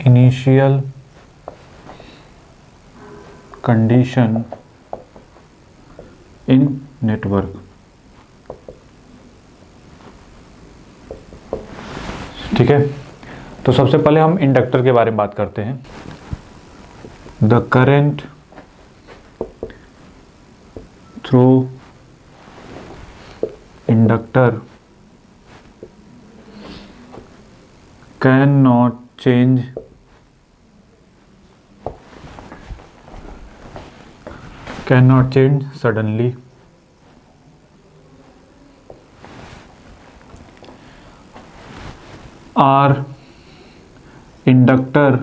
Initial condition in network. ठीक है, तो सबसे पहले हम इंडक्टर के बारे में बात करते हैं। The current through inductor can not change suddenly. Or inductor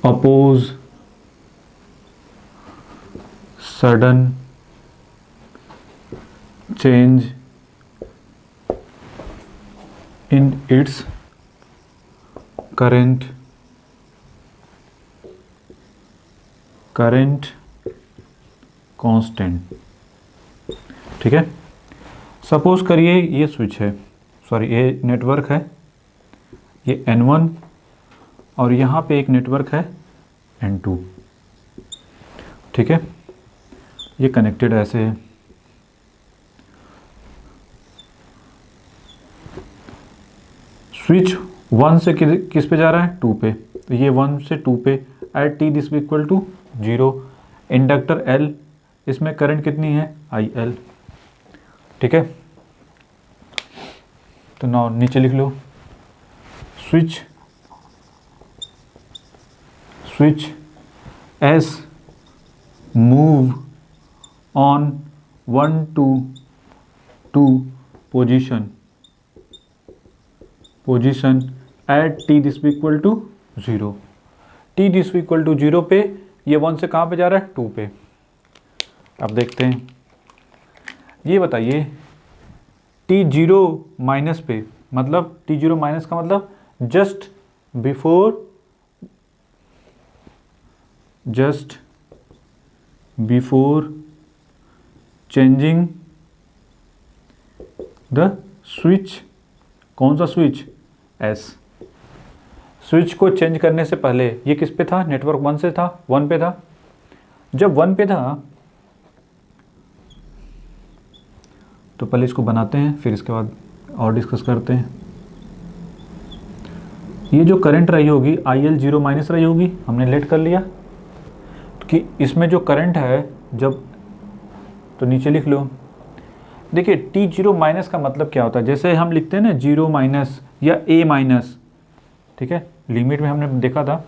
oppose sudden change in its current constant। ठीक है, सपोज करिए ये स्विच है, सॉरी ये नेटवर्क है, ये N1 और यहाँ पे एक नेटवर्क है N2। ठीक है, ये कनेक्टेड ऐसे है। स्विच 1 से किस पे जा रहा है, 2 पे, तो ये 1 से 2 पे at T this equal to 0। Inductor L, इसमें करंट कितनी है, IL। ठीक है, तो नाउ नीचे लिख लो, switch S move on 1 to 2 position at t this equal to 0। t this equal to 0 पे ये 1 से कहाँ पे जा रहा है, 2 पे। अब देखते हैं, ये बताइए t0 माइनस पे, मतलब t0 माइनस का मतलब just before changing the switch. कौन सा स्विच, S। स्विच को चेंज करने से पहले ये किस पे था, नेटवर्क 1 से था, 1 पे था। जब 1 पे था तो पहले इसको बनाते हैं, फिर इसके बाद और डिस्कस करते हैं। ये जो करंट रही होगी IL0 माइनस रही होगी, हमने लेट कर लिया कि इसमें जो करंट है, जब तो नीचे लिख लो। देखिए T0 माइनस का मतलब क्या होता है, जैसे हम लिखते हैं ना 0 माइनस या A माइनस। ठीक है, लिमिट में हमने देखा था,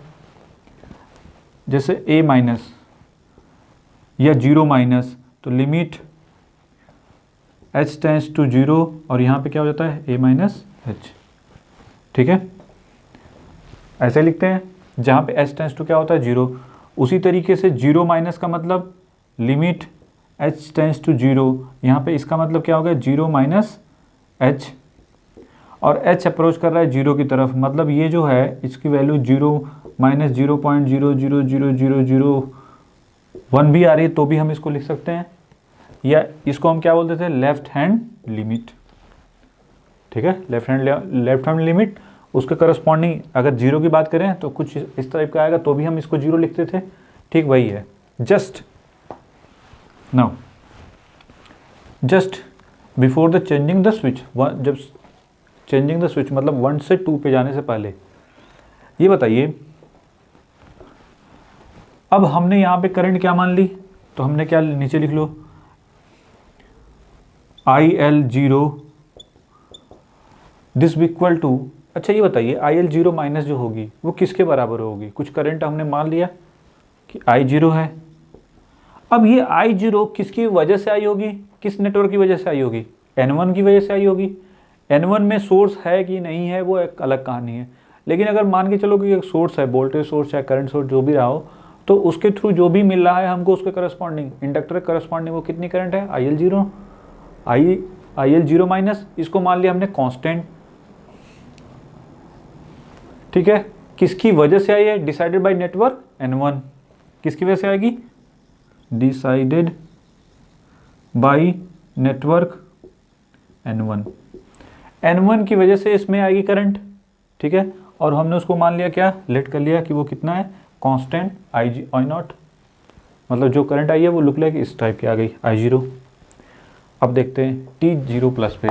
जैसे A माइनस या 0 माइनस, तो लिमिट H टेंड्स टू 0 और यहाँ पे क्या हो जाता है, A माइनस H। ठीक है, ऐसे लिखते हैं, जहाँ पे H टेंड्स टू क्या होता है, 0। उसी तरीके से 0 माइनस का मतलब लिमिट H टेंड्स टू 0, यहाँ पे इसका मतलब क्या हो गया, 0 माइनस H, और H अप्रोच कर रहा है 0 की तरफ, मतलब ये जो है इसकी वैल्यू 0 माइनस 0.0000001 भी आ रही है, तो भी हम इसको लिख सकते हैं, या इसको हम क्या बोलते थे, लेफ्ट हैंड लिमिट। ठीक है, लेफ्ट हैंड लिमिट, उसके करस्पॉन्डिंग अगर 0 की बात करें तो कुछ इस टाइप का आएगा, तो भी हम इसको 0 लिखते थे। ठीक वही है, just before the changing the switch, जब चेंजिंग द स्विच मतलब 1 से 2 पे जाने से पहले। ये बताइए, अब हमने यहाँ पे करंट क्या मान ली, तो हमने क्या नीचे लिख लो, IL0 दिस इक्वल टू। अच्छा ये बताइए IL0 माइनस जो होगी वो किसके बराबर होगी, कुछ करंट हमने मान लिया कि I0 है। अब ये I0 किसकी वजह से आई होगी, किस नेटवर्क की वजह से आई होगी, N1 की वजह से आई होगी। N1 में सोर्स है कि नहीं है वो एक अलग कहानी है, लेकिन अगर मान के चलो कि एक सोर्स है, वोल्टेज सोर्स है, करंट सोर्स जो भी रहा हो, तो उसके थ्रू जो भी मिल रहा है हमको उसके करस्पॉन्डिंग, इंडक्टर के करस्पॉन्डिंग वो कितनी करंट है, IL0 माइनस, इसको मान लिया हमने कांस्टेंट। ठीक है, किसकी वजह से आई है, डिसाइडेड बाय नेटवर्क N1। किसकी वजह से आएगी, डिसाइडेड बाय नेटवर्क N1 की वजह से इसमें आएगी करंट, ठीक है, और हमने उसको मान लिया क्या, लेट कर लिया कि वो कितना है, कांस्टेंट आई नॉट, मतलब जो करंट आई है वो लुक लाइक इस टाइप की आ गई I0। अब देखते हैं T0 प्लस पे,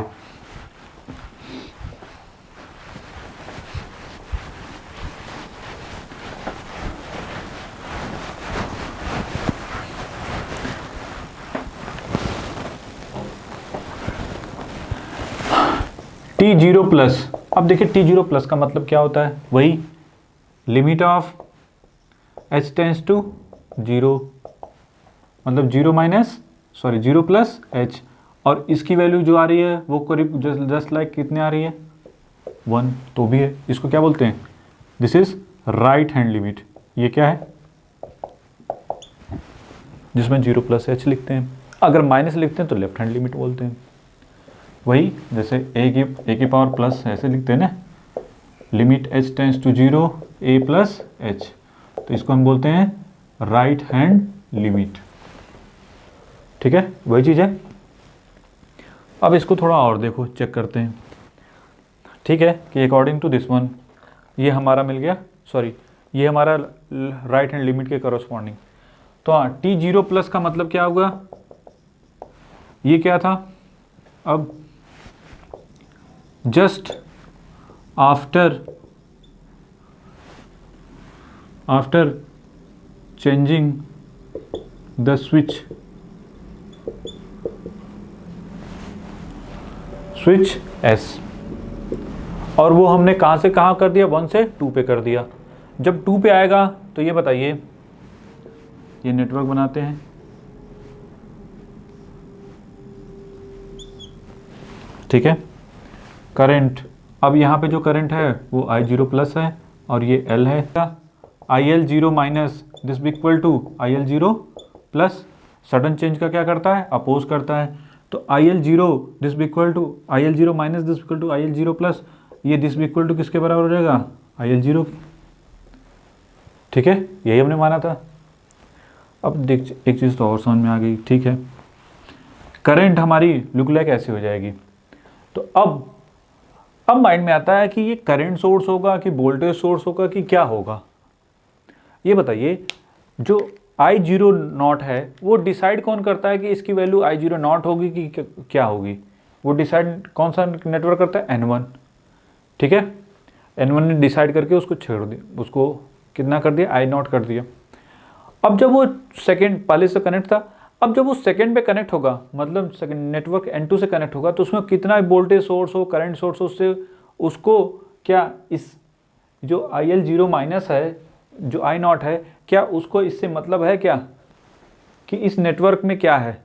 T0 प्लस। अब देखिए T0 प्लस का मतलब क्या होता है, वही limit of h tends to 0, मतलब 0 प्लस h, और इसकी वैल्यू जो आ रही है वो करीब जस्ट लाइक कितने आ रही है, 1 तो भी है। इसको क्या बोलते हैं, this is right hand limit. ये क्या है, जिसमें 0 प्लस h लिखते हैं, अगर माइनस लिखते हैं तो लेफ्ट हैंड लिमिट बोलते हैं। वही जैसे a की पावर प्लस ऐसे लिखते हैं ना, limit h tends to 0 a plus h, तो इसको हम बोलते हैं राइट हैंड लिमिट। ठीक है, वही चीज़ है। अब इसको थोड़ा और देखो, चेक करते हैं। ठीक है, कि अकॉर्डिंग टू दिस वन ये हमारा मिल गया, सॉरी ये हमारा राइट हैंड लिमिट के करस्पॉन्डिंग। तो हाँ, T0 प्लस का मतलब क्या होगा, ये क्या था, अब just after changing the switch S, और वो हमने कहाँ से कहाँ कर दिया, 1 से 2 पे कर दिया। जब 2 पे आएगा तो ये बताइए, ये नेटवर्क बनाते हैं, ठीक है, करंट, अब यहाँ पे जो करंट है वो I0 प्लस है और ये L है, IL0 minus this be equal to IL0 plus, sudden change का क्या करता है, अपोज करता है, तो IL0 this be equal to IL0 minus this equal to IL0 plus, ये दिस बी इक्वल टू किसके बराबर हो जाएगा, IL0 की। ठीक है, यही हमने माना था। अब देख एक चीज़ तो और समझ में आ गई, ठीक है, करंट हमारी लुक लाइक ऐसी हो जाएगी। तो अब माइंड में आता है कि ये करंट सोर्स होगा कि वोल्टेज सोर्स होगा कि क्या होगा, ये बताइए। जो I0 नॉट है वो डिसाइड कौन करता है कि इसकी वैल्यू I0 नॉट होगी कि क्या होगी, वो डिसाइड कौन सा नेटवर्क करता है, N1। ठीक है, N1 ने डिसाइड करके उसको छेड़ दिया, उसको कितना कर दिया, I नॉट कर दिया। अब जब वो सेकेंड पहले से कनेक्ट था, अब जब वो सेकेंड पे कनेक्ट होगा, मतलब सेकेंड नेटवर्क N2 से कनेक्ट होगा, तो उसमें कितना वोल्टेज सोर्स हो, करंट सोर्स हो, उससे उसको क्या इस जो IL0 माइनस है, जो I नॉट है, क्या उसको इससे मतलब है क्या कि इस नेटवर्क में क्या है,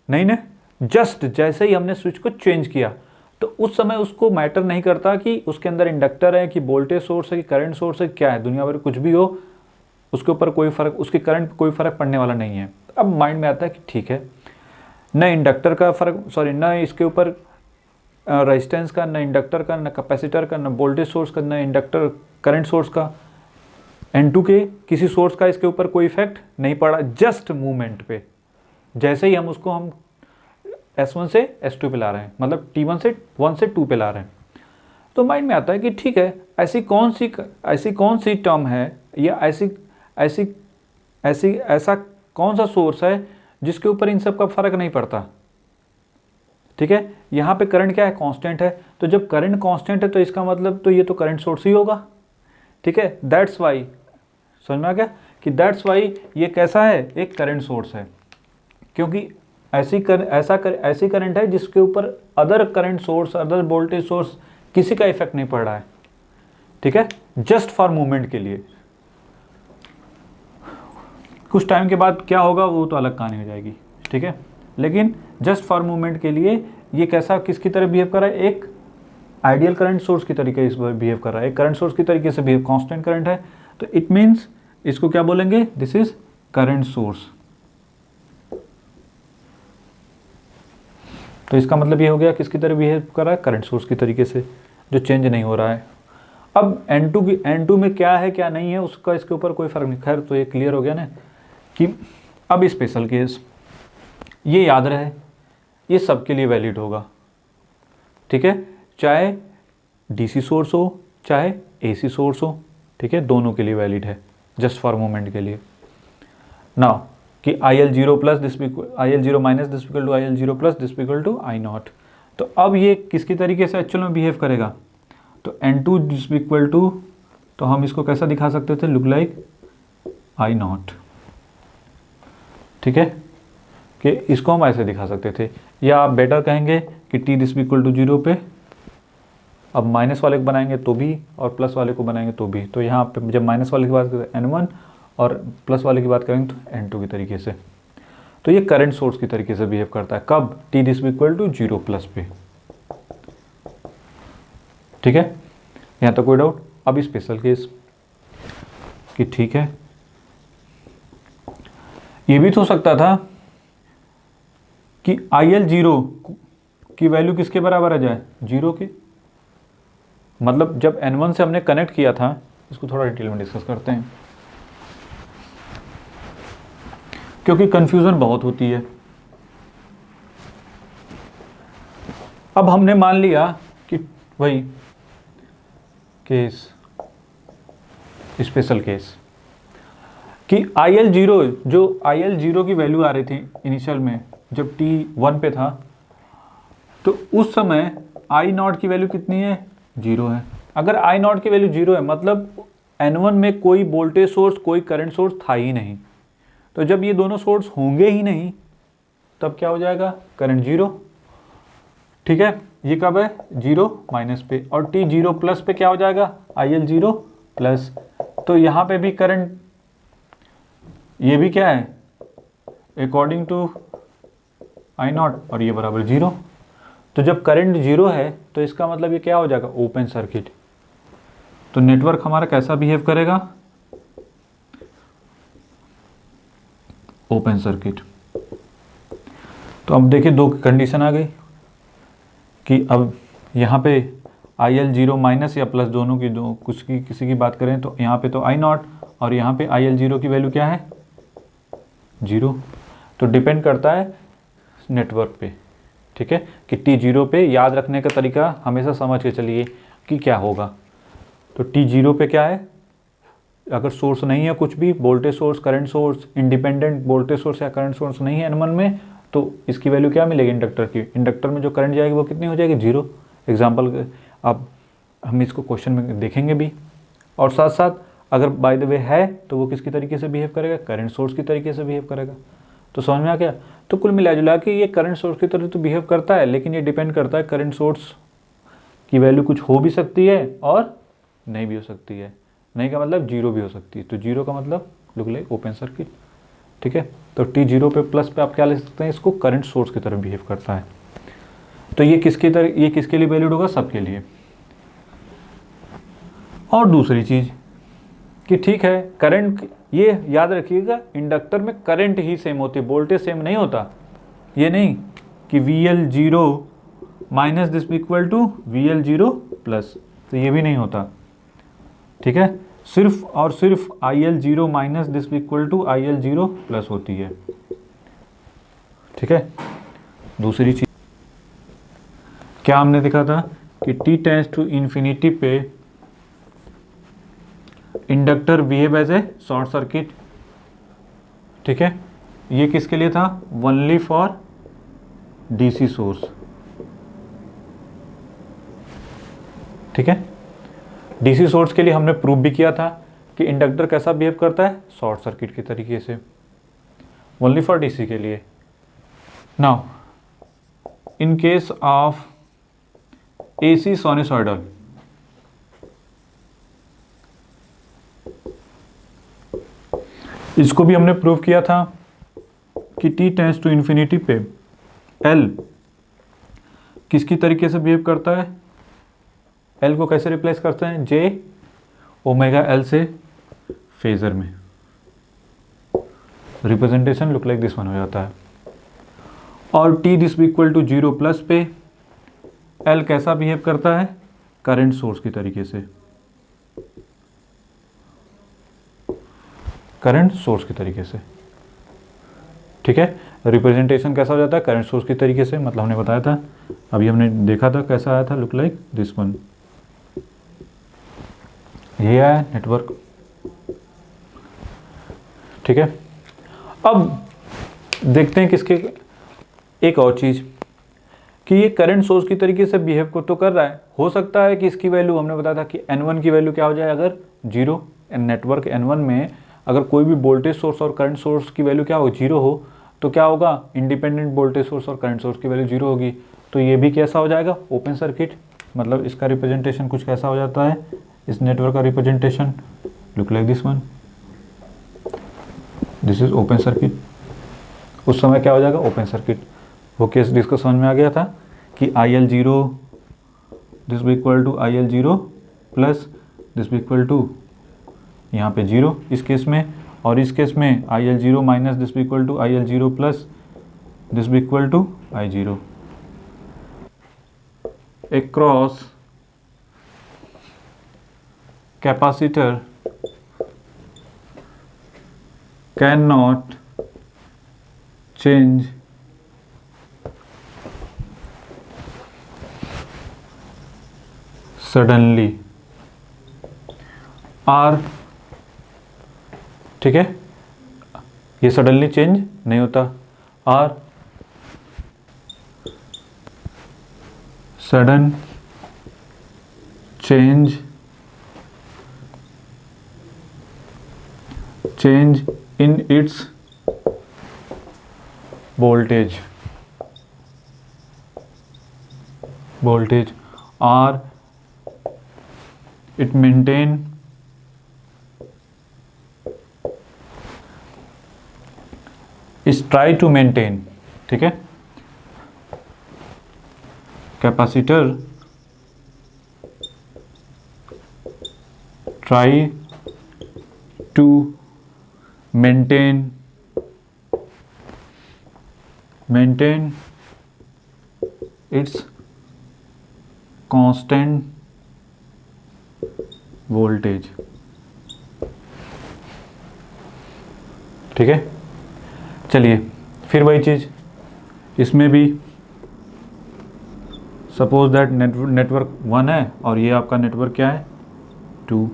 नहीं ना। जस्ट जैसे ही हमने स्विच को चेंज किया तो उस समय उसको मैटर नहीं करता कि उसके अंदर इंडक्टर है कि वोल्टेज सोर्स है कि करंट सोर्स है, क्या है, दुनिया भर कुछ भी हो, उसके ऊपर कोई फर्क, उसके करंट पर कोई फर्क पड़ने वाला नहीं है। अब माइंड में आता है कि ठीक है, न इंडक्टर का फर्क, सॉरी न इसके ऊपर रेजिस्टेंस का, न इंडक्टर का, न कैपेसिटर का, न वोल्टेज सोर्स का, न इंडक्टर करंट सोर्स का, N2 के किसी सोर्स का इसके ऊपर कोई इफेक्ट नहीं पड़ा, जस्ट मूवमेंट पे। जैसे ही हम उसको हम S1 से S2 पे ला रहे हैं, मतलब T1 से 1 से 2 पे ला रहे हैं, तो माइंड में आता है कि ठीक है, ऐसी कौन सी टर्म है या ऐसा कौन सा सोर्स है जिसके ऊपर इन सब का फर्क नहीं पड़ता। ठीक है, यहाँ पे करंट क्या है, कांस्टेंट है, तो जब करंट कांस्टेंट है तो इसका मतलब तो ये तो करंट सोर्स ही होगा। ठीक है, दैट्स वाई, समझ में आ गया कि दैट्स वाई ये कैसा है, एक करंट सोर्स है, क्योंकि ऐसी करंट है जिसके ऊपर other current source, other voltage source किसी का इफेक्ट नहीं पड़ रहा है। ठीक है, जस्ट फॉर मूवमेंट के लिए। कुछ टाइम के बाद क्या होगा वो तो अलग कहानी हो जाएगी। ठीक है, लेकिन जस्ट फॉर मूवमेंट के लिए ये कैसा, किसकी तरह बिहेव कर रहा है, एक आइडियल करंट सोर्स की तरीके से बिहेव कर रहा है, एक करंट सोर्स की तरीके से बिहेव, कांस्टेंट करंट है, तो इट मीन्स इसको क्या बोलेंगे, दिस इज करंट सोर्स। तो इसका मतलब ये हो गया किसकी तरह बिहेव कर रहा है, करंट सोर्स की तरीके से, जो चेंज नहीं हो रहा है। अब N2 में क्या है क्या नहीं है उसका इसके ऊपर कोई फर्क नहीं। खैर, तो ये क्लियर हो गया ना कि अब स्पेशल केस, ये याद रहे, ये सबके लिए वैलिड होगा। ठीक है, चाहे डीसी सोर्स हो, चाहे AC सोर्स हो, ठीक है, दोनों के लिए वैलिड है, जस्ट फॉर मोमेंट के लिए। नाउ कि IL0 plus this IL0 minus this equal to IL0 plus this equal to I0। तो अब ये किसकी तरीके से एक्चुअल में बिहेव करेगा, तो N2 दिस इक्वल टू, तो हम इसको कैसा दिखा सकते थे, लुक लाइक I0, ठीक है, कि इसको हम ऐसे दिखा सकते थे, या आप बेटर कहेंगे कि T दिस इक्वल टू 0 पे, अब माइनस वाले को बनाएंगे तो भी और प्लस वाले को बनाएंगे तो भी, तो यहाँ पे जब माइनस वाले की बात करें N1 और प्लस वाले की बात करेंगे तो N2 की तरीके से। तो ये करंट सोर्स की तरीके से बिहेव करता है, कब, T this equal to 0 plus पे, ठीक है, यहाँ तक कोई डाउट। अब स्पेशल केस कि ठीक है, ये भी तो हो सकता था कि IL0 की वैल्यू किसके बराबर आ जाए, 0 की, मतलब जब N1 से हमने कनेक्ट किया था, इसको थोड़ा डिटेल में डिस्कस करते हैं क्योंकि कंफ्यूजन बहुत होती है। अब हमने मान लिया कि वही केस, स्पेशल केस, कि IL0, जो IL0 की वैल्यू आ रही थी इनिशियल में जब T1 पे था, तो उस समय I0 की वैल्यू कितनी है, 0 है। अगर I0 की वैल्यू 0 है मतलब N1 में कोई वोल्टेज सोर्स, कोई करंट सोर्स था ही नहीं, तो जब ये दोनों सोर्स होंगे ही नहीं तब क्या हो जाएगा, करंट 0, ठीक है, ये कब है, 0 माइनस पे, और T 0 प्लस पे क्या हो जाएगा, IL0 प्लस, तो यहाँ पे भी करंट, ये भी क्या है, अकॉर्डिंग टू I0, और ये बराबर 0। तो जब करंट 0 है तो इसका मतलब ये क्या हो जाएगा, ओपन सर्किट। तो नेटवर्क हमारा कैसा बिहेव करेगा, ओपन सर्किट। तो अब देखिए दो कंडीशन आ गई कि अब यहाँ पे IL0 माइनस या प्लस दोनों की, दो कुछ की किसी की बात करें तो यहाँ पे तो I0 और यहाँ पे IL0 की वैल्यू क्या है, 0। तो डिपेंड करता है नेटवर्क पे, ठीक है, कि T0 पे याद रखने का तरीका हमेशा समझ के चलिए कि क्या होगा। तो T0 पे क्या है, अगर सोर्स नहीं है कुछ भी, voltage source, current source, independent voltage source या करंट सोर्स नहीं है N1 में, तो इसकी वैल्यू क्या मिलेगी, इंडक्टर की, इंडक्टर में जो करंट जाएगी वो कितनी हो जाएगी, 0। एग्जाम्पल, अब हम इसको क्वेश्चन में देखेंगे भी, और साथ साथ अगर बाय द वे है तो वो किसकी तरीके से बिहेव करेगा, करंट सोर्स की तरीके से बिहेव करेगा। तो समझ में आ गया। तो कुल मिला जुला के ये करंट सोर्स की तरह तो बिहेव करता है, लेकिन ये डिपेंड करता है करंट सोर्स की वैल्यू कुछ हो भी सकती है और नहीं भी हो सकती है। नहीं का मतलब 0 भी हो सकती है, तो 0 का मतलब लुक लाइक ओपन सर्किट, ठीक है। तो T0 पे प्लस पे आप क्या ले सकते हैं, इसको करंट सोर्स की तरह बिहेव करता है। तो ये किसकी तरह, ये किसके लिए वैलिड होगा, सबके लिए। और दूसरी चीज कि ठीक है, करंट, ये याद रखिएगा इंडक्टर में करंट ही सेम होती है, वोल्टेज सेम नहीं होता। ये नहीं कि VL0 minus this equal to VL0 plus, तो ये भी नहीं होता, ठीक है। सिर्फ और सिर्फ IL0 minus this equal to IL0 plus होती है, ठीक है। दूसरी चीज क्या हमने देखा था कि T टेंड्स टू इंफिनिटी पे inductor behave as a short circuit, ठीक है। ये किसके लिए था, ओनली फॉर DC सोर्स, ठीक है। DC सोर्स के लिए हमने प्रूव भी किया था कि इंडक्टर कैसा बिहेव करता है, शॉर्ट सर्किट के तरीके से, ओनली फॉर DC के लिए। Now in case of AC sinusoidal, इसको भी हमने प्रूव किया था कि T टेंड्स टू इन्फिनिटी पे L किसकी तरीके से बिहेव करता है, L को कैसे रिप्लेस करते हैं, J ओमेगा L से फेजर में, representation look like this one हो जाता है। और T this equal to 0 plus पे L कैसा बिहेव करता है, करंट सोर्स की तरीके से, करंट सोर्स की तरीके से, ठीक है। रिप्रेजेंटेशन कैसा हो जाता है, करंट सोर्स की तरीके से, मतलब हमने बताया था, अभी हमने देखा था कैसा आया था, लुक लाइक दिस वन, ये है नेटवर्क, ठीक है। अब देखते हैं किसके, एक और चीज़ कि ये करंट सोर्स की तरीके से बिहेव को तो कर रहा है, हो सकता है कि इसकी वैल्यू, हमने बताया था कि N1 की वैल्यू क्या हो जाए अगर जीरो, नेटवर्क N1 में अगर कोई भी वोल्टेज सोर्स और करंट सोर्स की वैल्यू क्या हो, जीरो हो, तो क्या होगा, इंडिपेंडेंट वोल्टेज सोर्स और करंट सोर्स की वैल्यू जीरो होगी, तो ये भी कैसा हो जाएगा, ओपन सर्किट। मतलब इसका रिप्रेजेंटेशन कुछ कैसा हो जाता है, इस नेटवर्क का representation look like this one, this is open circuit. उस समय क्या हो जाएगा, ओपन सर्किट। वो केस जिसको समझ में आ गया था कि IL0 दिस भी equal to IL0 plus this भी इक्वल टू यहाँ पे जीरो इस केस में, और इस केस में IL0 माइनस दिस भी equal to IL0 plus this भी equal to I0 across capacitor cannot change suddenly R, ठीक है, ये सडनली चेंज नहीं होता, R sudden change in its voltage or it maintain is try to maintain, ठीक है, capacitor try to maintain its constant voltage, ठीक है। चलिए फिर वही चीज़ इसमें भी, सपोज दैट नेटवर्क 1 है और ये आपका नेटवर्क क्या है 2,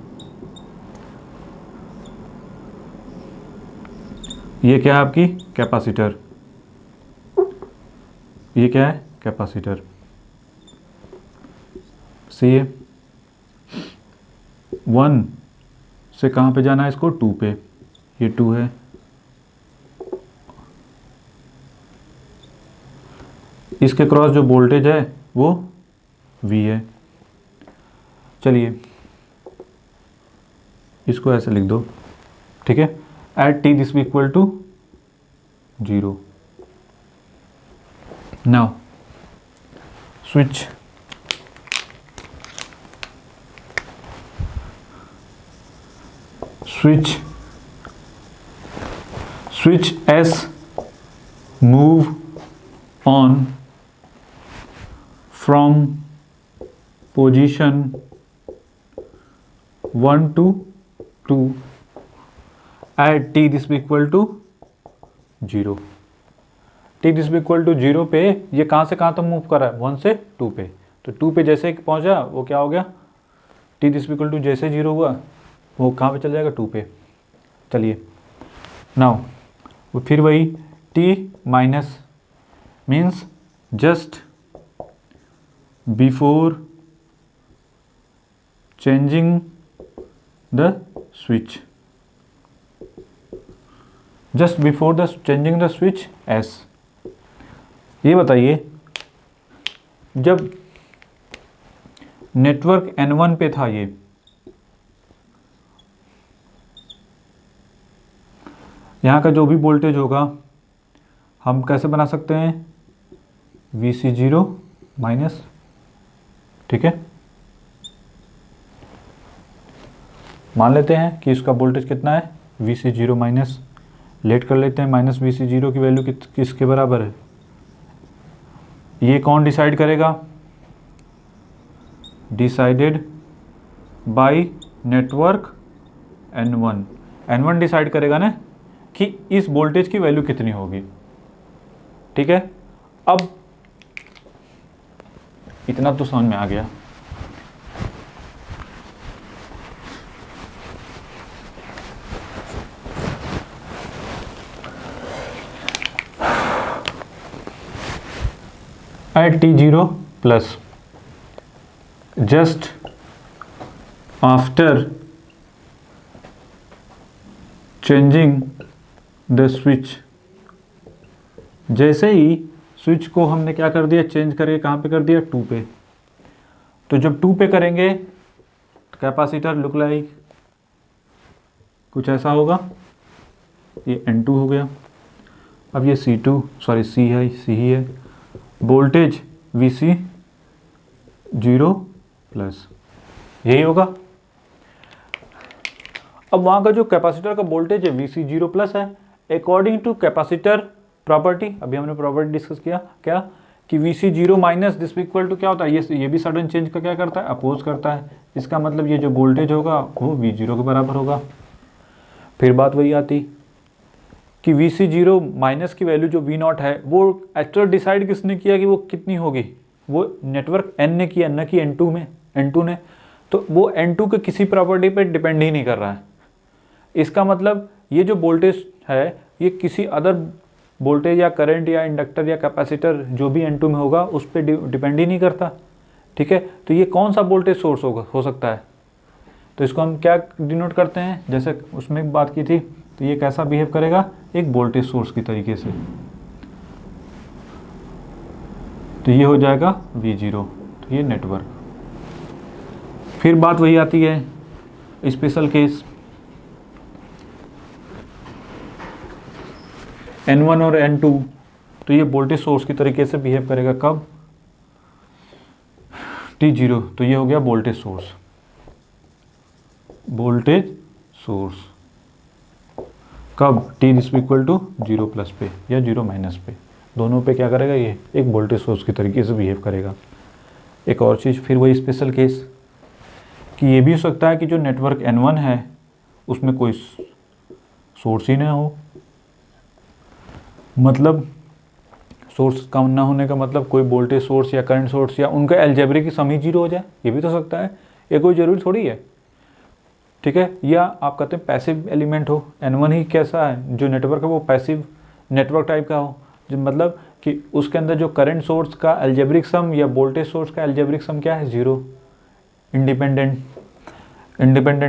ये क्या है आपकी कैपेसिटर, ये क्या है कैपेसिटर, सी है 1 से कहाँ पे जाना है इसको 2 पे, ये 2 है, इसके क्रॉस जो वोल्टेज है वो V है। चलिए इसको ऐसे लिख दो, ठीक है, एट t दिस भी equal to 0। Now switch S move on from position 1 to 2 at t this be equal to 0। t this be equal to 0 पे ये कहाँ से कहाँ तक मूव कर रहा है, 1 से 2 पे, तो 2 पे जैसे पहुँचा वो क्या हो गया, t this be equal to जैसे 0 हुआ वो कहाँ पे चल जाएगा 2 पे। चलिए नाउ फिर वही t minus means just before changing the switch, just before the changing the switch S। ये बताइए जब नेटवर्क N1 पे था ये, यहाँ का जो भी वोल्टेज होगा हम कैसे बना सकते हैं, Vc0 माइनस, ठीक है, मान लेते हैं कि इसका वोल्टेज कितना है Vc0 माइनस, लेट कर लेते हैं, माइनस Vc0 की वैल्यू किसके बराबर है, ये कौन डिसाइड करेगा, decided by network N1 decide करेगा ना कि इस वोल्टेज की वैल्यू कितनी होगी, ठीक है। अब इतना तो समझ में आ गया। At T zero plus, just after changing the switch, जैसे ही स्विच को हमने क्या कर दिया, चेंज करके कहाँ पे कर दिया, 2 पे। तो जब 2 पे करेंगे कैपेसिटर लुक लाइक कुछ ऐसा होगा, ये N2 हो गया। अब ये C2 सॉरी C है, C ही है, वोल्टेज VC 0 प्लस, यही होगा। अब वहाँ का जो कैपेसिटर का वोल्टेज है VC 0 प्लस है, अकॉर्डिंग टू कैपेसिटर प्रॉपर्टी, अभी हमने प्रॉपर्टी डिस्कस किया क्या, कि VC 0 minus this equal to क्या होता है, ये भी सडन चेंज का क्या करता है, अपोज करता है। इसका मतलब ये जो वोल्टेज होगा वो V0 के बराबर होगा। फिर बात वही आती कि VC 0 माइनस की वैल्यू जो V0 है वो एक्चुअल डिसाइड किसने किया कि वो कितनी होगी, वो नेटवर्क N ने किया, न कि N2 ने। तो वो N2 के किसी प्रॉपर्टी पे डिपेंड ही नहीं कर रहा है। इसका मतलब ये जो वोल्टेज है ये किसी अदर वोल्टेज या करंट या इंडक्टर या कैपेसिटर जो भी N2 में होगा उस पर डिपेंड ही नहीं करता। ठीक है, तो ये कौन सा वोल्टेज सोर्स हो सकता है, तो इसको हम क्या डिनोट करते हैं, जैसे उसमें बात की थी, तो ये कैसा बिहेव करेगा, एक वोल्टेज सोर्स की तरीके से। तो ये हो जाएगा V0, तो ये नेटवर्क। फिर बात वही आती है स्पेशल केस, N1 और N2, तो ये वोल्टेज सोर्स की तरीके से बिहेव करेगा। कब, T0, तो ये हो गया वोल्टेज सोर्स, कब, T इक्वल टू 0 प्लस पे या 0 माइनस पे, दोनों पे क्या करेगा, ये एक वोल्टेज सोर्स की तरीके से बिहेव करेगा। एक और चीज़, फिर वही स्पेशल केस कि ये भी हो सकता है कि जो नेटवर्क N1 है उसमें कोई सोर्स ही ना हो, मतलब सोर्स का ना होने का मतलब कोई वोल्टेज सोर्स या करंट सोर्स या उनका अलजेब्रिक की सम ही 0 हो जाए, ये भी तो सकता है, ये कोई ज़रूरी थोड़ी है। ठीक है, या आप कहते हैं पैसिव एलिमेंट हो, N1 ही कैसा है जो नेटवर्क है वो पैसिव नेटवर्क टाइप का हो, जो मतलब कि उसके अंदर जो करंट सोर्स का अलजेब्रिक सम या वोल्टेज सोर्स का अलजेब्रिक सम क्या है, 0। इंडिपेंडेंट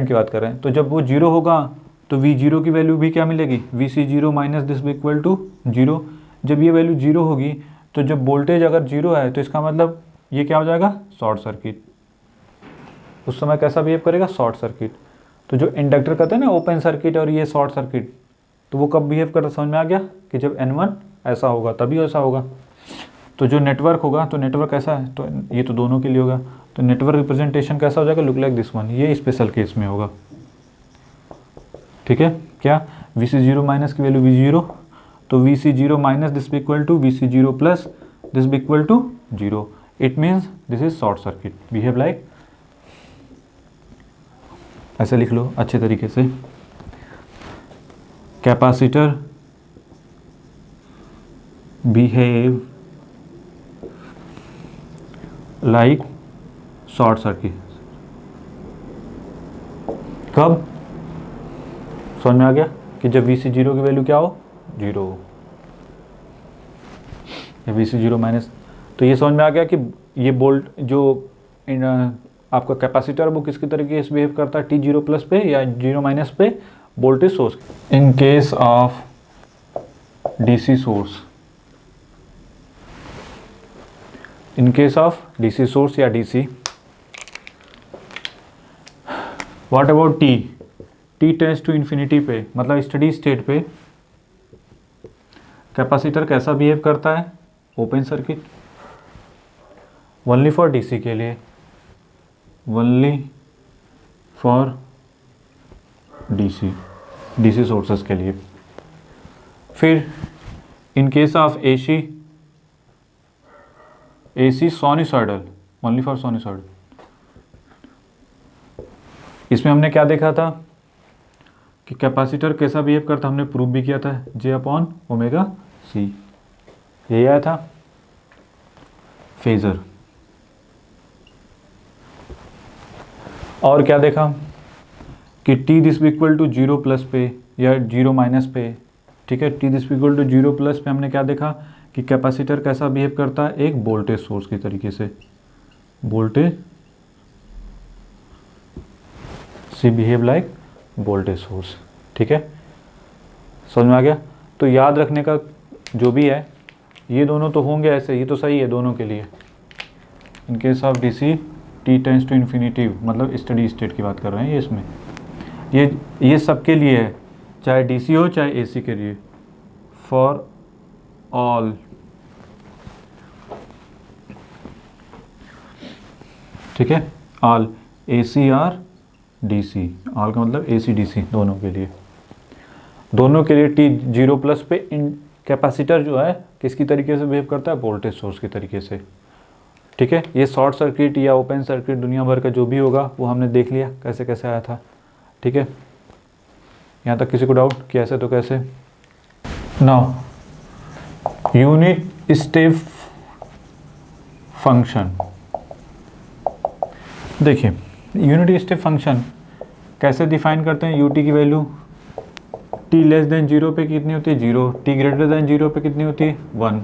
की बात कर रहे हैं, तो जब वो 0 होगा तो V0 की वैल्यू भी क्या मिलेगी, VC 0 minus this equal to 0। जब ये वैल्यू 0 होगी तो जब वोल्टेज अगर 0 है तो इसका मतलब ये क्या हो जाएगा, शॉर्ट सर्किट। उस समय कैसा बिहेव करेगा, शॉर्ट सर्किट। तो जो इंडक्टर कहते हैं ना ओपन सर्किट और ये शॉर्ट सर्किट, तो वो कब बिहेव करता, समझ में आ गया कि जब N1 ऐसा होगा तभी ऐसा होगा। तो जो नेटवर्क होगा, तो नेटवर्क कैसा है, तो ये तो दोनों के लिए होगा, तो नेटवर्क रिप्रेजेंटेशन कैसा हो जाएगा, लुक लाइक दिस वन, ये स्पेशल केस में होगा। ठीक है, क्या VC 0 माइनस की वैल्यू V0, तो VC 0 minus this equal to VC 0 plus this equal to 0, it means this is short circuit, behave like, ऐसे लिख लो अच्छे तरीके से, capacitor behave like short circuit. कब, समझ में आ गया कि जब VC 0 की वैल्यू क्या हो, 0 हो, या VC 0 माइनस, तो ये समझ में आ गया कि ये वोल्ट जो आपका कैपेसिटर वो किसकी तरीके से बिहेव करता है, T0 प्लस पे या 0 माइनस पे voltage source. In case of DC source, in case of DC source या DC, what about T tends to infinity पे, मतलब स्टडी स्टेट पे कैपेसिटर कैसा बिहेव करता है, open circuit. Only for DC के लिए, ओनली फॉर DC सोर्सेस के लिए। फिर इन case of AC sinusoidal, only for sinusoidal. इसमें हमने क्या देखा था कि कैपेसिटर कैसा बिहेव करता, हमने प्रूव भी किया था, J/ωc, यही आया था। फेजर, और क्या देखा कि T this equal to 0 plus पे या 0 माइनस पे। ठीक है, T this equal to 0 plus पे हमने क्या देखा कि कैपेसिटर कैसा बिहेव करता है, एक वोल्टेज सोर्स की तरीके से, वोल्टेज से बिहेव लाइक वोल्टेज सोर्स। ठीक है, समझ में आ गया। तो याद रखने का जो भी है, ये दोनों तो होंगे ऐसे, ये तो सही है दोनों के लिए। In case of DC T tends to infinity, मतलब स्टडी स्टेट की बात कर रहे हैं ये इसमें, ये सब के लिए है, चाहे डीसी हो चाहे एसी के लिए, फॉर ऑल। ठीक है, all AC or DC, all का मतलब एसी डीसी दोनों के लिए। दोनों के लिए टी जीरो प्लस पे इन कैपेसिटर जो है किसकी तरीके से बिहेव करता है, वोल्टेज सोर्स की तरीके से। ठीक है, ये शॉर्ट सर्किट या ओपन सर्किट दुनिया भर का जो भी होगा वो हमने देख लिया कैसे कैसे आया था। ठीक है, यहाँ तक किसी को डाउट कि ऐसे तो कैसे। नाउ यूनिट स्टेप फंक्शन, देखिए यूनिट स्टेप फंक्शन कैसे डिफाइन करते हैं। यूटी की value T less than zero पे कितनी होती है, zero. T greater than zero पे कितनी होती है, 1।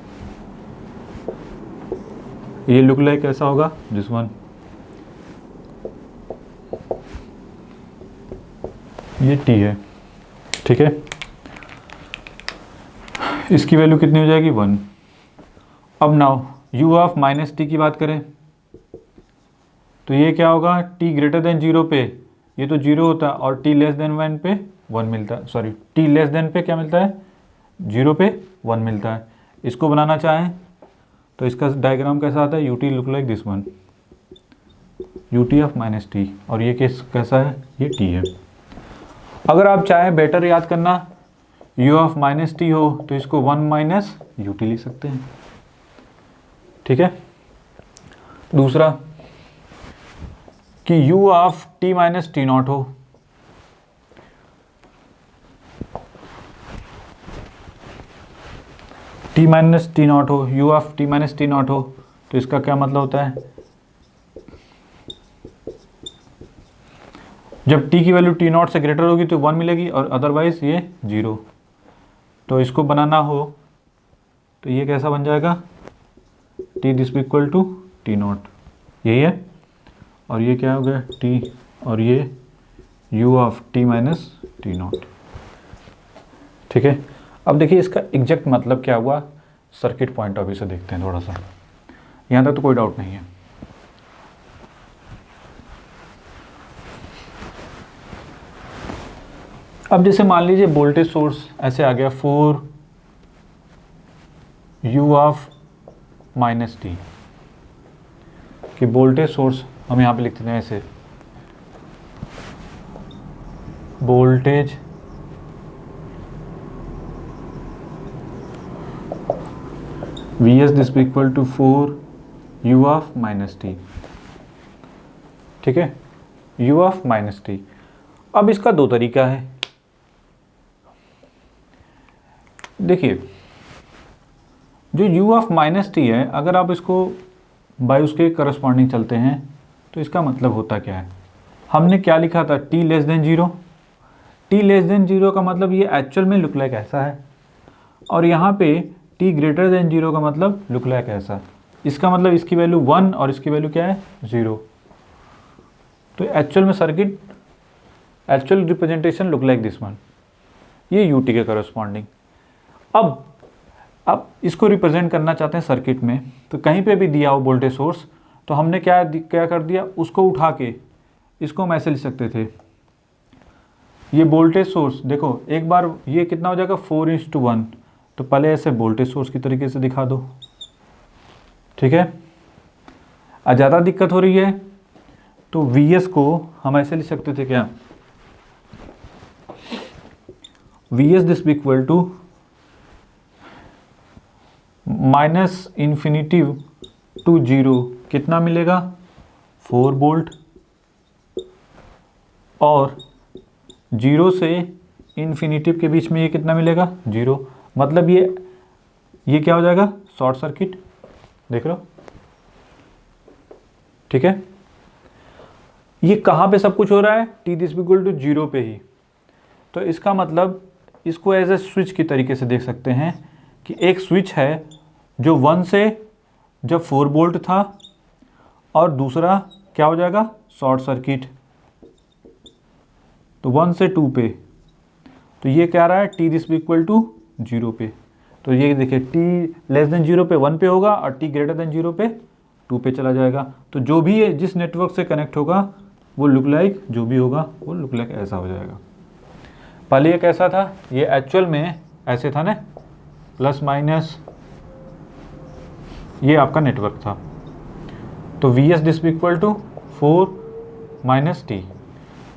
ये लुक लाइक कैसा होगा, दिस वन। ये टी है। ठीक है, इसकी वैल्यू कितनी हो जाएगी, 1। अब now u of minus T की बात करें तो ये क्या होगा, t ग्रेटर देन जीरो पे ये तो जीरो होता है और t लेस देन 1 पे 1 मिलता है, सॉरी t लेस देन पे क्या मिलता है, जीरो पे 1 मिलता है। इसको बनाना चाहें तो इसका डायग्राम कैसा आता है, U T look like this one, U T of minus T, और ये केस कैसा है, ये टी है। अगर आप चाहें बेटर याद करना, u ऑफ माइनस टी हो तो इसको 1 माइनस यू टी लिख सकते हैं। ठीक है, दूसरा कि u of t minus T not हो, t माइनस टी नॉट हो, u of t minus T not हो तो इसका क्या मतलब होता है, जब t की वैल्यू t नॉट से ग्रेटर होगी तो 1 मिलेगी और अदरवाइज ये 0। तो इसको बनाना हो तो ये कैसा बन जाएगा, t this equal to T nought, यही है। और ये क्या हो गया, t, और ये u of t minus T not. ठीक है, अब देखिए इसका एग्जैक्ट मतलब क्या हुआ, सर्किट पॉइंट ऑफ व्यू से देखते हैं थोड़ा सा। यहाँ तक तो कोई डाउट नहीं है। अब जैसे मान लीजिए वोल्टेज सोर्स ऐसे आ गया 4 u ऑफ माइनस टी, कि वोल्टेज सोर्स हम यहाँ पे लिखते हैं ऐसे, voltage V S this equal to 4 u of minus T. ठीक है, u ऑफ माइनस टी। अब इसका दो तरीका है। देखिए जो u ऑफ माइनस टी है, अगर आप इसको बाय उसके करस्पॉन्डिंग चलते हैं तो इसका मतलब होता क्या है, हमने क्या लिखा था, t less than zero. t less than zero का मतलब ये एक्चुअल में लुक लाइक ऐसा है, और यहाँ पे t ग्रेटर देन जीरो का मतलब लुक लाइक ऐसा। इसका मतलब इसकी वैल्यू 1 और इसकी वैल्यू क्या है, 0। तो एक्चुअल में circuit, actual representation look like this one, ये यू टी के करस्पॉन्डिंग। अब इसको रिप्रेजेंट करना चाहते हैं सर्किट में, तो कहीं पे भी दिया हो वोल्टेज सोर्स तो हमने क्या कर दिया, उसको उठा के इसको हम ऐसे लिख सकते थे, ये वोल्टेज सोर्स देखो एक बार ये कितना हो जाएगा 4:1, तो पहले ऐसे वोल्टेज सोर्स की तरीके से दिखा दो। ठीक है, ज़्यादा दिक्कत हो रही है तो Vs को हम ऐसे लिख सकते थे क्या, Vs this equal to minus infinity to 0 कितना मिलेगा, 4 वोल्ट, और 0 से इन्फिनिटी के बीच में ये कितना मिलेगा, 0। मतलब ये क्या हो जाएगा, शॉर्ट सर्किट, देख लो। ठीक है, ये कहाँ पे सब कुछ हो रहा है, t दिस इक्वल टू 0 पे ही। तो इसका मतलब इसको एज ए स्विच की तरीके से देख सकते हैं कि एक स्विच है जो 1 से जब 4 वोल्ट था और दूसरा क्या हो जाएगा शॉर्ट सर्किट, तो 1 से 2 पे, तो ये क्या रहा है टी दिस इक्वल टू 0 पे। तो ये देखिए टी लेस देन 0 पे 1 पे होगा और टी ग्रेटर देन 0 पे 2 पे चला जाएगा। तो जो भी है जिस नेटवर्क से कनेक्ट होगा वो लुक लाइक जो भी होगा वो लुक लाइक ऐसा हो जाएगा। पहले ये कैसा था, ये एक्चुअल में ऐसे था ना, प्लस माइनस, ये आपका नेटवर्क था। तो V S this equal to 4 minus T.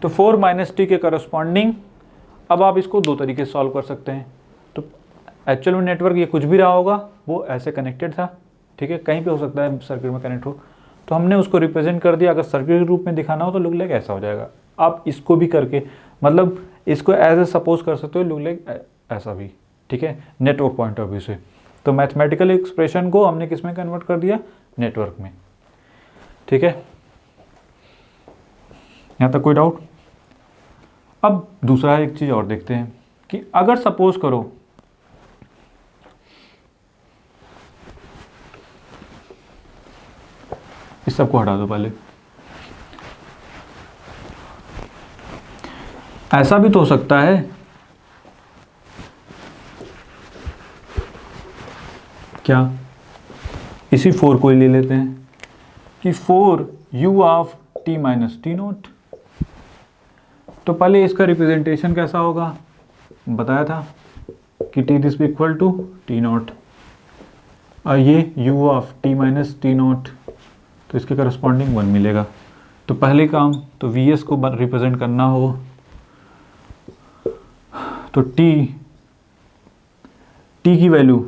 तो 4 माइनस टी के करस्पॉन्डिंग अब आप इसको दो तरीके से सॉल्व कर सकते हैं। तो एक्चुअल में नेटवर्क ये कुछ भी रहा होगा वो ऐसे कनेक्टेड था, ठीक है, कहीं पे हो सकता है सर्किट में कनेक्ट हो, तो हमने उसको रिप्रेजेंट कर दिया। अगर सर्किट के रूप में दिखाना हो तो लुक लाइक ऐसा हो जाएगा। आप इसको भी करके मतलब इसको एज ए सपोज कर सकते हो लुक लाइक ऐसा भी, ठीक है, नेटवर्क पॉइंट ऑफ व्यू से। तो मैथमेटिकल एक्सप्रेशन को हमने किस में कन्वर्ट कर दिया, नेटवर्क में, ठीक है। यहाँ तक कोई डाउट? अब दूसरा एक चीज़ और देखते हैं कि अगर सपोज करो इस सबको हटा दो पहले, ऐसा भी तो हो सकता है क्या, इसी 4 को ही ले लेते हैं कि 4 u of t minus T nought. तो पहले इसका रिप्रेजेंटेशन कैसा होगा, बताया था कि t this equal to T nought और ये u of t minus T nought, तो इसके करस्पॉन्डिंग 1 मिलेगा। तो पहले काम तो Vs को रिप्रेजेंट करना हो तो t की वैल्यू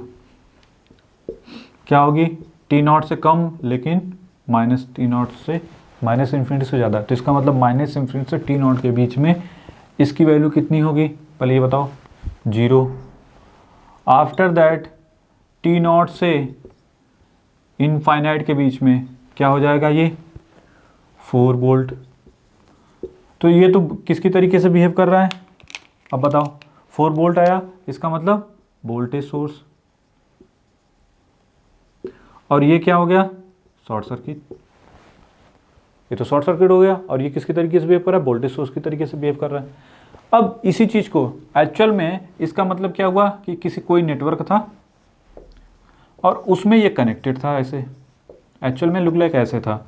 क्या होगी, टी नॉट से कम लेकिन माइनस टी नॉट से माइनस इन्फिनिटी से ज़्यादा। तो इसका मतलब माइनस इन्फिनिटी से टी नॉट के बीच में इसकी वैल्यू कितनी होगी, पहले ये बताओ, 0। आफ्टर दैट टी नॉट से इनफाइनाइट के बीच में क्या हो जाएगा, ये 4 वोल्ट। तो ये तो किसकी तरीके से बिहेव कर रहा है, अब बताओ, 4 वोल्ट आया, इसका मतलब वोल्टेज सोर्स, और ये क्या हो गया, शॉर्ट सर्किट। ये तो शॉर्ट सर्किट हो गया और ये किसकी तरीके से बिहेव कर रहा है, वोल्टेज सोर्स की तरीके से बिहेव कर रहा है। अब इसी चीज़ को एक्चुअल में इसका मतलब क्या हुआ कि किसी कोई नेटवर्क था और उसमें ये कनेक्टेड था ऐसे, एक्चुअल में लुक लाइक ऐसे था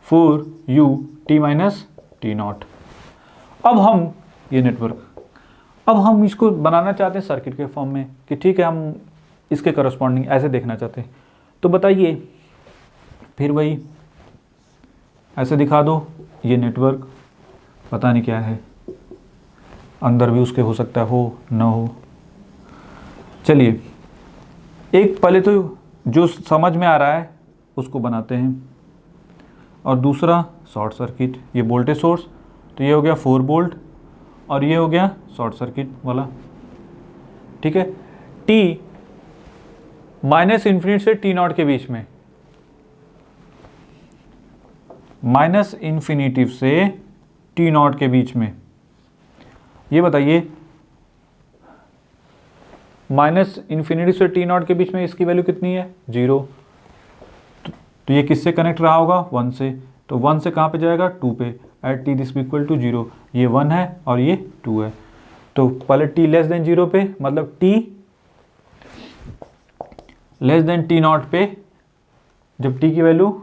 4u t minus T not. अब हम ये नेटवर्क, अब हम इसको बनाना चाहते हैं सर्किट के फॉर्म में कि ठीक है हम इसके करस्पॉन्डिंग ऐसे देखना चाहते हैं। तो बताइए फिर वही ऐसे दिखा दो, ये नेटवर्क पता नहीं क्या है, अंदर भी उसके हो सकता है हो ना हो। चलिए एक पहले तो जो समझ में आ रहा है उसको बनाते हैं, और दूसरा शॉर्ट सर्किट, ये वोल्टेज सोर्स, तो ये हो गया 4 वोल्ट और ये हो गया शॉर्ट सर्किट वाला, ठीक है। टी माइनस इन्फिनिटी से टी नॉट के बीच में, माइनस इन्फिनिटी से टी नॉट के बीच में, ये बताइए माइनस इन्फिनिटी से टी नॉट के बीच में इसकी वैल्यू कितनी है, 0। तो ये किससे कनेक्ट रहा होगा, 1 से। तो 1 से कहाँ पे जाएगा, 2 पे, at T this equal to 0। ये 1 है और ये 2 है। तो पहले t लेस देन 0 पे, मतलब t less than T nought पे, जब t की वैल्यू,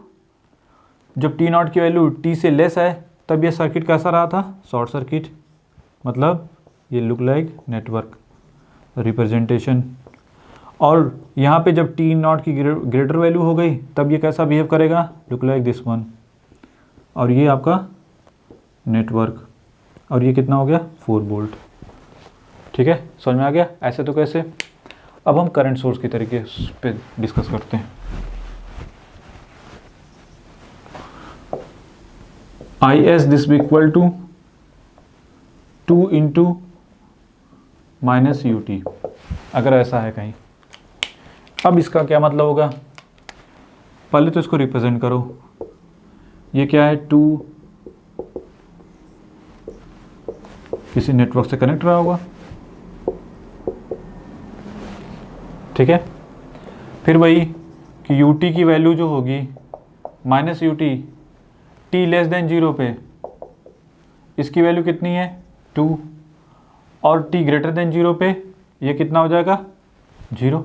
जब टी नॉट की वैल्यू t से लेस है तब ये सर्किट कैसा रहा था, शॉर्ट सर्किट। मतलब ये लुक लाइक नेटवर्क रिप्रेजेंटेशन। और यहाँ पे जब टी नॉट की ग्रेटर वैल्यू हो गई तब ये कैसा बिहेव करेगा, लुक लाइक दिस वन। और ये आपका नेटवर्क, और ये कितना हो गया, 4 वोल्ट, ठीक है, समझ में आ गया। ऐसे तो कैसे। अब हम करंट सोर्स की तरीके पे डिस्कस करते हैं। I S this equal to 2 into minus U T, अगर ऐसा है कहीं। अब इसका क्या मतलब होगा, पहले तो इसको रिप्रेजेंट करो, ये क्या है, 2 किसी नेटवर्क से कनेक्ट रहा होगा, ठीक है। फिर वही कि यू टी की वैल्यू जो होगी minus U T T less than 0 पे, इसकी वैल्यू कितनी है 2, और टी ग्रेटर देन 0 पे ये कितना हो जाएगा 0।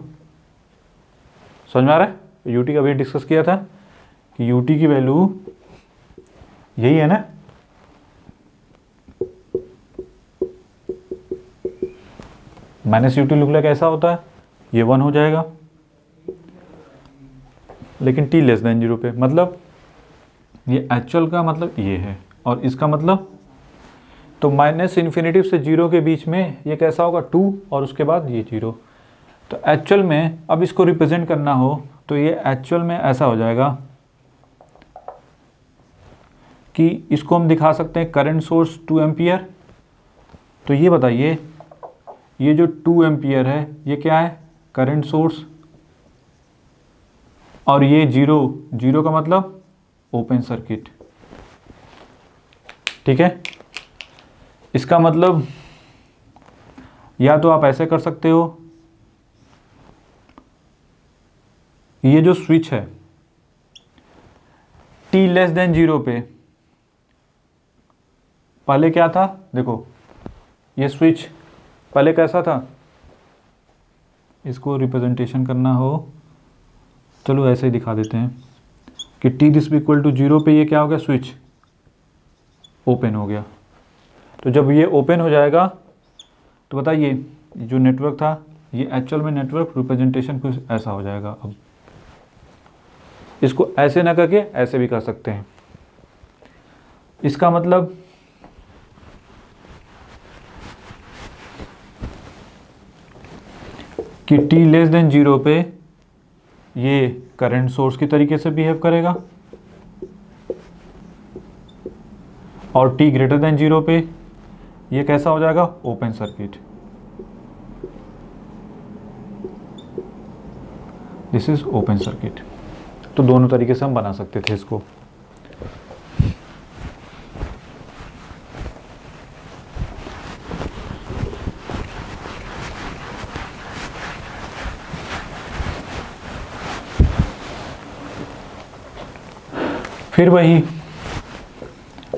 समझ में आ रहा है? यू टी का भी डिस्कस किया था कि यू टी की वैल्यू यही है ना, minus U T look like ऐसा होता है, ये 1 हो जाएगा, लेकिन टी लेस देन 0 पे, मतलब ये एक्चुअल का मतलब ये है और इसका मतलब, तो माइनस इन्फिनेटिव से 0 के बीच में ये कैसा होगा 2 और उसके बाद ये 0। तो एक्चुअल में अब इसको रिप्रेजेंट करना हो तो ये एक्चुअल में ऐसा हो जाएगा कि इसको हम दिखा सकते हैं करंट सोर्स 2 एम्पियर। तो ये बताइए ये जो 2 एम्पियर है ये क्या है करंट सोर्स, और ये 0 का मतलब ओपन सर्किट। ठीक है, इसका मतलब या तो आप ऐसे कर सकते हो, ये जो स्विच है t लेस देन 0 पे, पहले क्या था देखो, ये स्विच पहले कैसा था, इसको रिप्रेजेंटेशन करना हो चलो ऐसे ही दिखा देते हैं कि t दिस इक्वल टू 0 पे ये क्या हो गया स्विच ओपन हो गया। तो जब ये ओपन हो जाएगा तो बताइए जो नेटवर्क था ये एक्चुअल में नेटवर्क रिप्रेजेंटेशन कुछ ऐसा हो जाएगा। अब इसको ऐसे ना करके ऐसे भी कर सकते हैं, इसका मतलब कि t लेस देन 0 पे ये करंट सोर्स की तरीके से बिहेव करेगा और t ग्रेटर देन 0 पे ये कैसा हो जाएगा open circuit. This is open circuit. तो दोनों तरीके से हम बना सकते थे इसको। फिर वही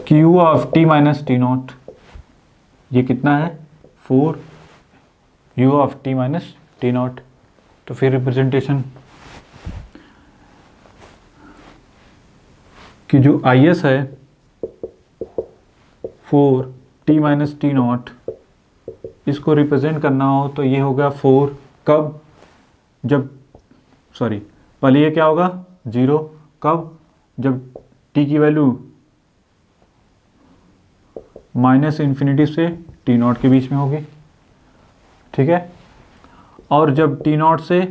Q of t minus T not, ये कितना है 4 U of t minus T not. तो फिर रिप्रेजेंटेशन कि जो IS है 4 t माइनस टी नॉट, इसको रिप्रेजेंट करना हो तो ये होगा 4 कब, जब सॉरी पहले ये क्या होगा 0 कब, जब t की वैल्यू माइनस इन्फिनिटी से t नॉट के बीच में होगी। ठीक है, और जब t नॉट से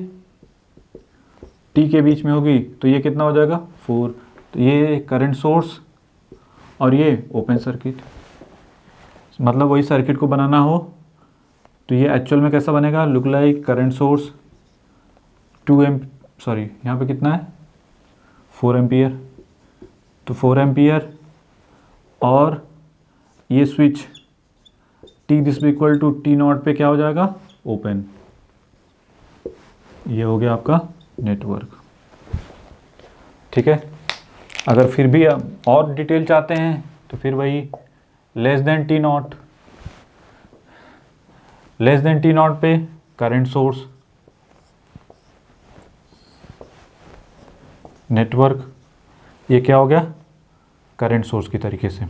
t के बीच में होगी तो ये कितना हो जाएगा 4। तो ये करंट सोर्स और ये ओपन सर्किट, मतलब वही सर्किट को बनाना हो तो ये एक्चुअल में कैसा बनेगा, look like current source 2 sorry यहाँ पे कितना है 4 एम्पियर, तो 4 एम्पियर और ये switch t this equal to T nought पे क्या हो जाएगा ओपन। ये हो गया आपका नेटवर्क। ठीक है, अगर फिर भी और डिटेल चाहते हैं तो फिर वही less than T not, less than T nought पे करंट सोर्स नेटवर्क, ये क्या हो गया करंट सोर्स की तरीके से।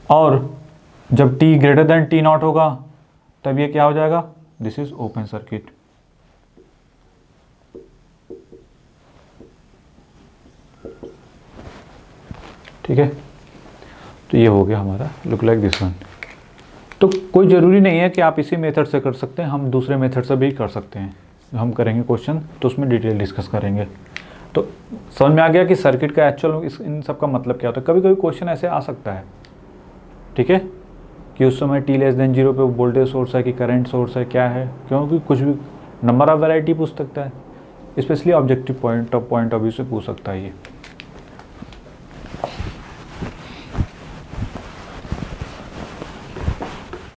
और जब t greater than T not होगा तब ये क्या हो जाएगा, दिस इज ओपन सर्किट। ठीक है, तो ये हो गया हमारा लुक लाइक दिस वन। तो कोई ज़रूरी नहीं है कि आप इसी मेथड से कर सकते हैं, हम दूसरे मेथड से भी कर सकते हैं। हम करेंगे क्वेश्चन तो उसमें डिटेल डिस्कस करेंगे। तो समझ में आ गया कि सर्किट का एक्चुअल इन सब का मतलब क्या होता है। कभी कभी क्वेश्चन ऐसे आ सकता है, ठीक है, कि उस समय t लेस देन 0 पे वोल्टेज सोर्स है कि करंट सोर्स है क्या है, क्योंकि कुछ भी नंबर ऑफ वैरायटी पूछ सकता है, specially objective point of view से पूछ सकता है ये।